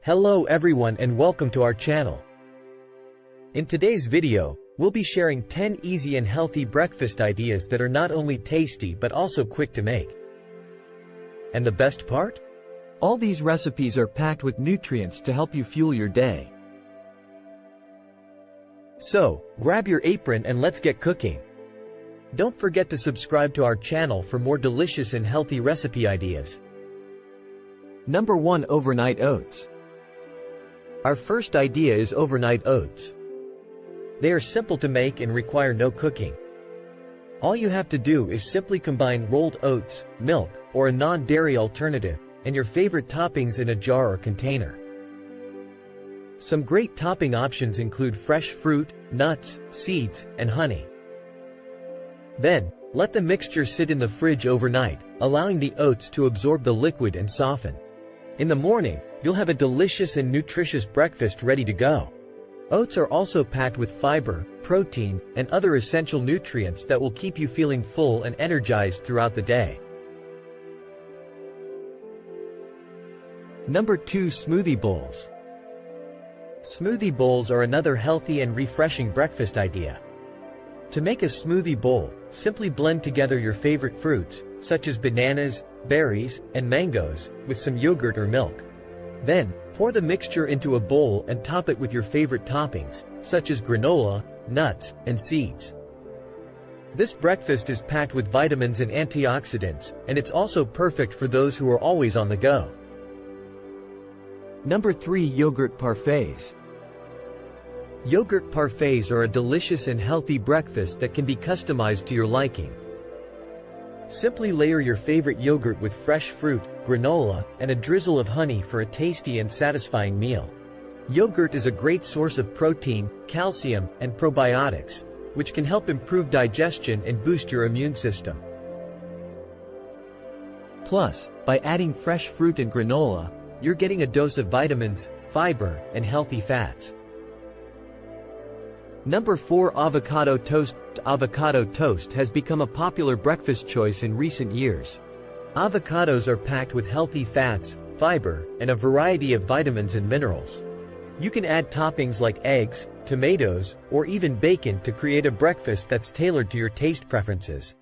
Hello everyone and welcome to our channel. In today's video, we'll be sharing 10 easy and healthy breakfast ideas that are not only tasty but also quick to make. And the best part? All these recipes are packed with nutrients to help you fuel your day. So, grab your apron and let's get cooking. Don't forget to subscribe to our channel for more delicious and healthy recipe ideas. Number 1. Overnight oats. Our first idea is overnight oats. They are simple to make and require no cooking. All you have to do is simply combine rolled oats, milk, or a non-dairy alternative, and your favorite toppings in a jar or container. Some great topping options include fresh fruit, nuts, seeds, and honey. Then, let the mixture sit in the fridge overnight, allowing the oats to absorb the liquid and soften. In the morning, you'll have a delicious and nutritious breakfast ready to go. Oats are also packed with fiber, protein, and other essential nutrients that will keep you feeling full and energized throughout the day. Number 2. Smoothie bowls. Smoothie bowls are another healthy and refreshing breakfast idea. To make a smoothie bowl, simply blend together your favorite fruits, such as bananas, berries, and mangoes, with some yogurt or milk. Then, pour the mixture into a bowl and top it with your favorite toppings, such as granola, nuts, and seeds. This breakfast is packed with vitamins and antioxidants, and it's also perfect for those who are always on the go. Number 3. Yogurt parfaits. Yogurt parfaits are a delicious and healthy breakfast that can be customized to your liking. Simply layer your favorite yogurt with fresh fruit, granola, and a drizzle of honey for a tasty and satisfying meal. Yogurt is a great source of protein, calcium, and probiotics, which can help improve digestion and boost your immune system. Plus, by adding fresh fruit and granola, you're getting a dose of vitamins, fiber, and healthy fats. Number 4. Avocado toast. Avocado toast has become a popular breakfast choice in recent years. Avocados are packed with healthy fats, fiber, and a variety of vitamins and minerals. You can add toppings like eggs, tomatoes, or even bacon to create a breakfast that's tailored to your taste preferences.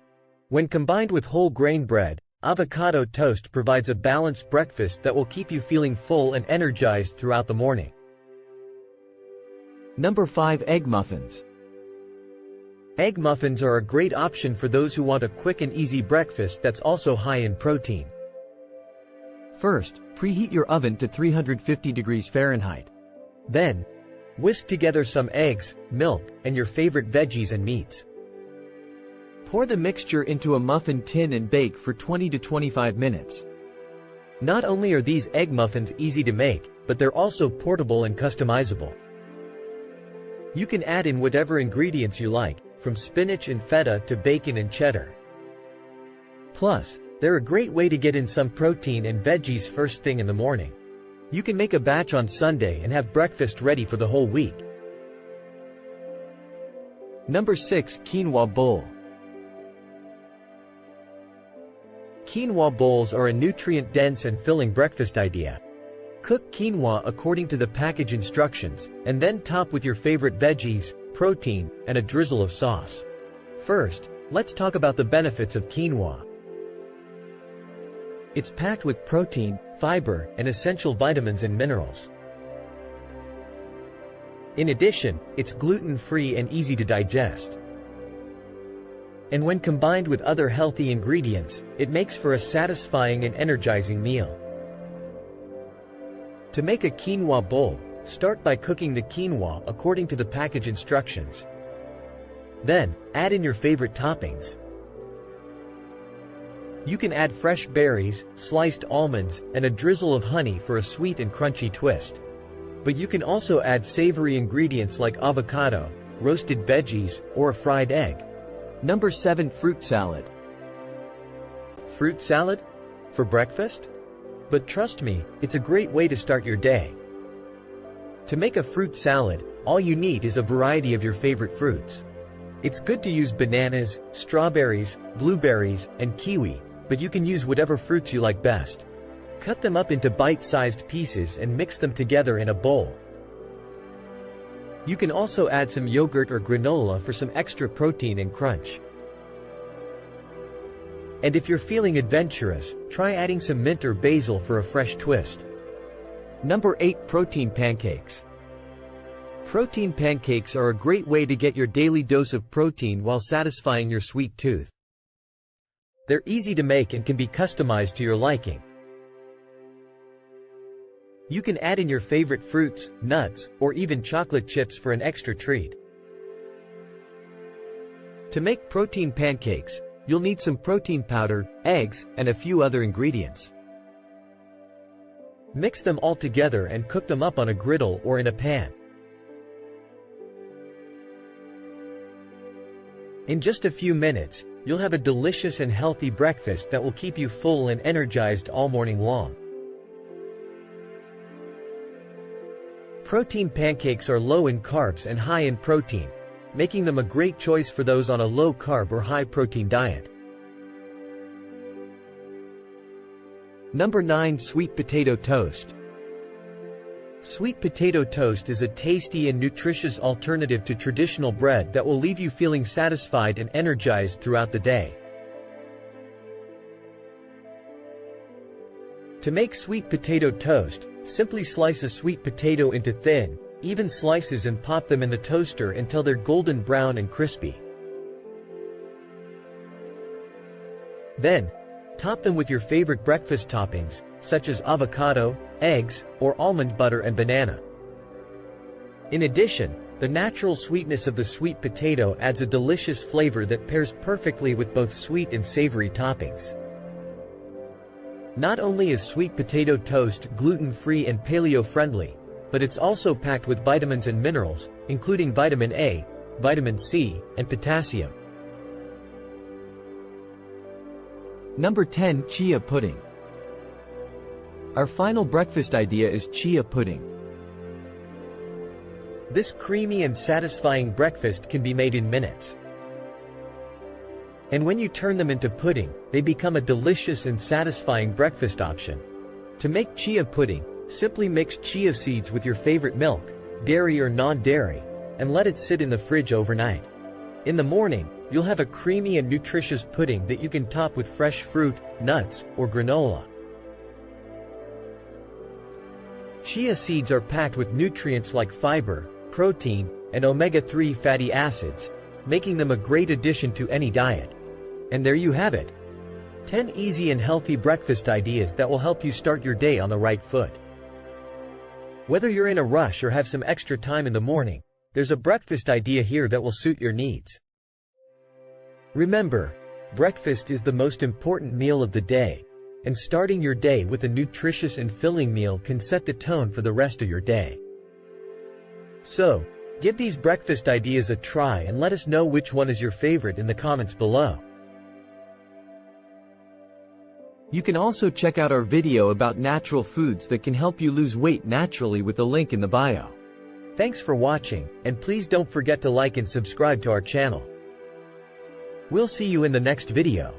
When combined with whole grain bread, avocado toast provides a balanced breakfast that will keep you feeling full and energized throughout the morning. Number 5. Egg muffins. Egg muffins are a great option for those who want a quick and easy breakfast that's also high in protein. First, preheat your oven to 350 degrees Fahrenheit. Then, whisk together some eggs, milk, and your favorite veggies and meats. Pour the mixture into a muffin tin and bake for 20 to 25 minutes. Not only are these egg muffins easy to make, but they're also portable and customizable. You can add in whatever ingredients you like, from spinach and feta to bacon and cheddar. Plus, they're a great way to get in some protein and veggies first thing in the morning. You can make a batch on Sunday and have breakfast ready for the whole week. Number 6. Quinoa bowl. Quinoa bowls are a nutrient-dense and filling breakfast idea. Cook quinoa according to the package instructions, and then top with your favorite veggies, protein, and a drizzle of sauce. First, let's talk about the benefits of quinoa. It's packed with protein, fiber, and essential vitamins and minerals. In addition, it's gluten-free and easy to digest. And when combined with other healthy ingredients, it makes for a satisfying and energizing meal. To make a quinoa bowl, start by cooking the quinoa according to the package instructions. Then, add in your favorite toppings. You can add fresh berries, sliced almonds, and a drizzle of honey for a sweet and crunchy twist. But you can also add savory ingredients like avocado, roasted veggies, or a fried egg. Number 7. Fruit salad. Fruit salad? For breakfast? But trust me, it's a great way to start your day. To make a fruit salad, all you need is a variety of your favorite fruits. It's good to use bananas, strawberries, blueberries, and kiwi, but you can use whatever fruits you like best. Cut them up into bite-sized pieces and mix them together in a bowl. You can also add some yogurt or granola for some extra protein and crunch. And if you're feeling adventurous, try adding some mint or basil for a fresh twist. Number 8. Protein pancakes. Protein pancakes are a great way to get your daily dose of protein while satisfying your sweet tooth. They're easy to make and can be customized to your liking. You can add in your favorite fruits, nuts, or even chocolate chips for an extra treat. To make protein pancakes, you'll need some protein powder, eggs, and a few other ingredients. Mix them all together and cook them up on a griddle or in a pan. In just a few minutes, you'll have a delicious and healthy breakfast that will keep you full and energized all morning long. Protein pancakes are low in carbs and high in protein, making them a great choice for those on a low-carb or high-protein diet. Number 9. Sweet potato toast. Sweet potato toast is a tasty and nutritious alternative to traditional bread that will leave you feeling satisfied and energized throughout the day. To make sweet potato toast, simply slice a sweet potato into thin, even slices and pop them in the toaster until they're golden brown and crispy. Then, top them with your favorite breakfast toppings, such as avocado, eggs, or almond butter and banana. In addition, the natural sweetness of the sweet potato adds a delicious flavor that pairs perfectly with both sweet and savory toppings. Not only is sweet potato toast gluten-free and paleo-friendly, but it's also packed with vitamins and minerals, including vitamin A, vitamin C, and potassium. Number 10. Chia pudding. Our final breakfast idea is chia pudding. This creamy and satisfying breakfast can be made in minutes. And when you turn them into pudding, they become a delicious and satisfying breakfast option. To make chia pudding, simply mix chia seeds with your favorite milk, dairy or non-dairy, and let it sit in the fridge overnight. In the morning, you'll have a creamy and nutritious pudding that you can top with fresh fruit, nuts, or granola. Chia seeds are packed with nutrients like fiber, protein, and omega-3 fatty acids, making them a great addition to any diet. And there you have it. 10 easy and healthy breakfast ideas that will help you start your day on the right foot. Whether you're in a rush or have some extra time in the morning, there's a breakfast idea here that will suit your needs. Remember, breakfast is the most important meal of the day, and starting your day with a nutritious and filling meal can set the tone for the rest of your day. So, give these breakfast ideas a try and let us know which one is your favorite in the comments below. You can also check out our video about natural foods that can help you lose weight naturally with the link in the bio. Thanks for watching, and please don't forget to like and subscribe to our channel. We'll see you in the next video.